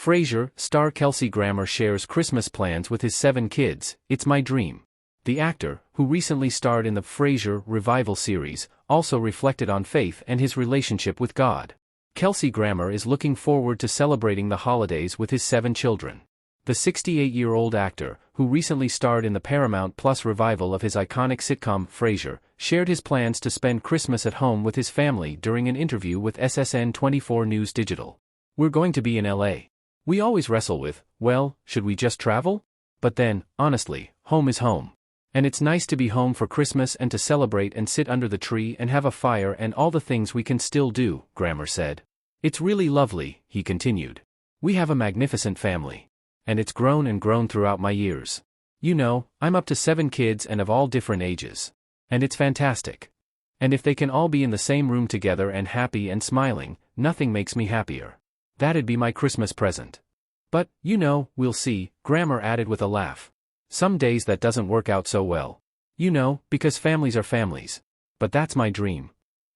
Frasier star Kelsey Grammer shares Christmas plans with his 7 kids. It's my dream. The actor, who recently starred in the Frasier revival series, also reflected on faith and his relationship with God. Kelsey Grammer is looking forward to celebrating the holidays with his 7 children. The 68-year-old actor, who recently starred in the Paramount Plus revival of his iconic sitcom Frasier, shared his plans to spend Christmas at home with his family during an interview with SSN 24 News Digital. "We're going to be in LA. We always wrestle with, well, should we just travel? But then, honestly, home is home. And it's nice to be home for Christmas and to celebrate and sit under the tree and have a fire and all the things we can still do," Grammer said. "It's really lovely," he continued. "We have a magnificent family. And it's grown and grown throughout my years. You know, I'm up to 7 kids and of all different ages. And it's fantastic. And if they can all be in the same room together and happy and smiling, nothing makes me happier. That'd be my Christmas present. But, you know, we'll see," Grammer added with a laugh. "Some days that doesn't work out so well. You know, because families are families. But that's my dream."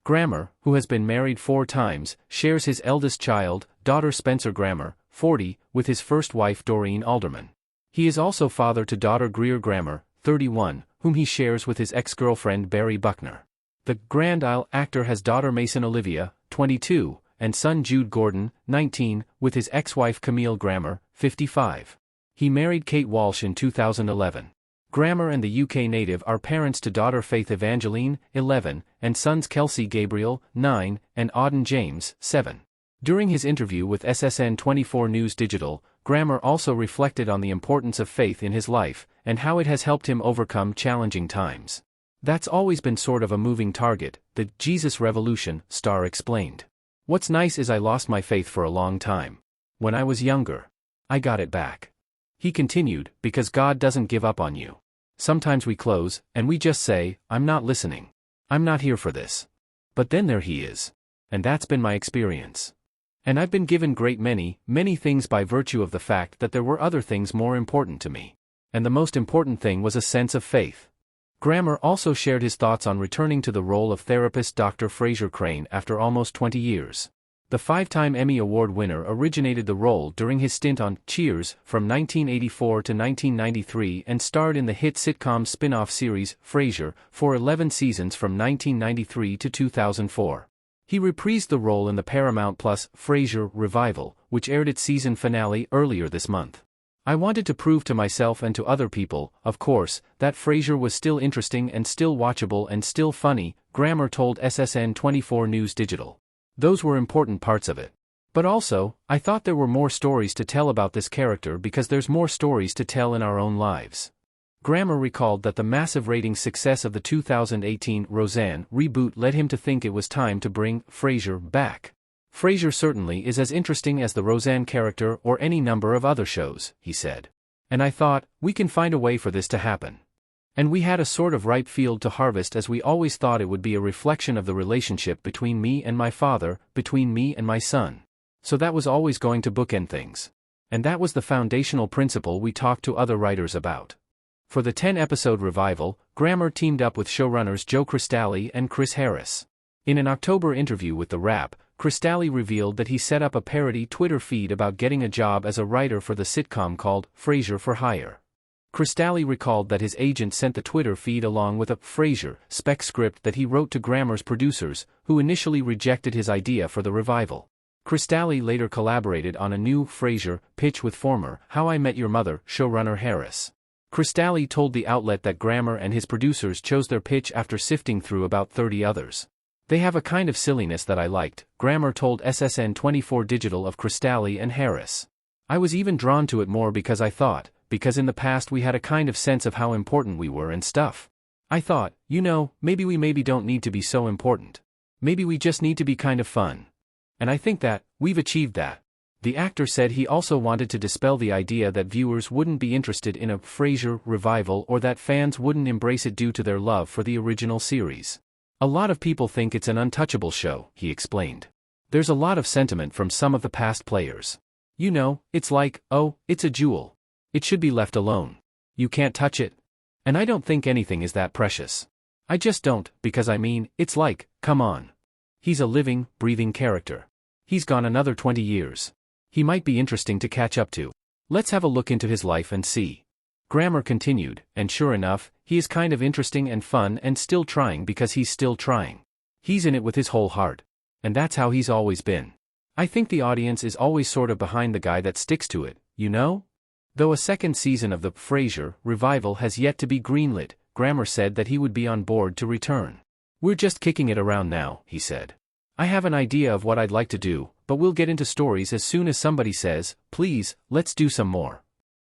Grammer, who has been married 4 times, shares his eldest child, daughter Spencer Grammer, 40, with his first wife Doreen Alderman. He is also father to daughter Greer Grammer, 31, whom he shares with his ex-girlfriend Barry Buckner. The Grand Isle actor has daughter Mason Olivia, 22, and son Jude Gordon, 19, with his ex-wife Camille Grammer, 55. He married Kate Walsh in 2011. Grammer and the UK native are parents to daughter Faith Evangeline, 11, and sons Kelsey Gabriel, 9, and Auden James, 7. During his interview with SSN 24 News Digital, Grammer also reflected on the importance of faith in his life, and how it has helped him overcome challenging times. "That's always been sort of a moving target," the Jesus Revolution star explained. "What's nice is I lost my faith for a long time. When I was younger. I got it back." He continued, "Because God doesn't give up on you. Sometimes we close, and we just say, I'm not listening. I'm not here for this. But then there He is. And that's been my experience. And I've been given great many things by virtue of the fact that there were other things more important to me. And the most important thing was a sense of faith." Grammer also shared his thoughts on returning to the role of therapist Dr. Frasier Crane after almost 20 years. The 5-time Emmy Award winner originated the role during his stint on Cheers from 1984 to 1993 and starred in the hit sitcom spin-off series Frasier for 11 seasons from 1993 to 2004. He reprised the role in the Paramount Plus Frasier revival, which aired its season finale earlier this month. "I wanted to prove to myself and to other people, of course, that Frasier was still interesting and still watchable and still funny," Grammer told SSN 24 News Digital. "Those were important parts of it. But also, I thought there were more stories to tell about this character because there's more stories to tell in our own lives." Grammer recalled that the massive ratings success of the 2018 Roseanne reboot led him to think it was time to bring Frasier back. "Frasier certainly is as interesting as the Roseanne character or any number of other shows," he said. "And I thought, we can find a way for this to happen. And we had a sort of ripe field to harvest as we always thought it would be a reflection of the relationship between me and my father, between me and my son. So that was always going to bookend things. And that was the foundational principle we talked to other writers about." For the 10-episode revival, Grammer teamed up with showrunners Joe Cristalli and Chris Harris. In an October interview with The Wrap, Cristalli revealed that he set up a parody Twitter feed about getting a job as a writer for the sitcom called Frasier for Hire. Cristalli recalled that his agent sent the Twitter feed along with a Frasier spec script that he wrote to Grammer's producers, who initially rejected his idea for the revival. Cristalli later collaborated on a new Frasier pitch with former How I Met Your Mother showrunner Harris. Cristalli told the outlet that Grammer and his producers chose their pitch after sifting through about 30 others. "They have a kind of silliness that I liked," Grammer told SSN 24 Digital of Cristalli and Harris. "I was even drawn to it more because in the past we had a kind of sense of how important we were and stuff. I thought, you know, maybe we don't need to be so important. Maybe we just need to be kind of fun. And I think that, we've achieved that." The actor said he also wanted to dispel the idea that viewers wouldn't be interested in a Frasier revival or that fans wouldn't embrace it due to their love for the original series. "A lot of people think it's an untouchable show," he explained. "There's a lot of sentiment from some of the past players. You know, it's like, oh, it's a jewel. It should be left alone. You can't touch it. And I don't think anything is that precious. I just don't, because I mean, it's like, come on. He's a living, breathing character. He's gone another 20 years. He might be interesting to catch up to. Let's have a look into his life and see. Grammer continued, and sure enough, he is kind of interesting and fun and still trying because he's still trying. He's in it with his whole heart. And that's how he's always been. I think the audience is always sort of behind the guy that sticks to it, you know? Though a second season of the Frasier revival has yet to be greenlit, Grammer said that he would be on board to return. We're just kicking it around now, he said. I have an idea of what I'd like to do, but we'll get into stories as soon as somebody says, please, let's do some more.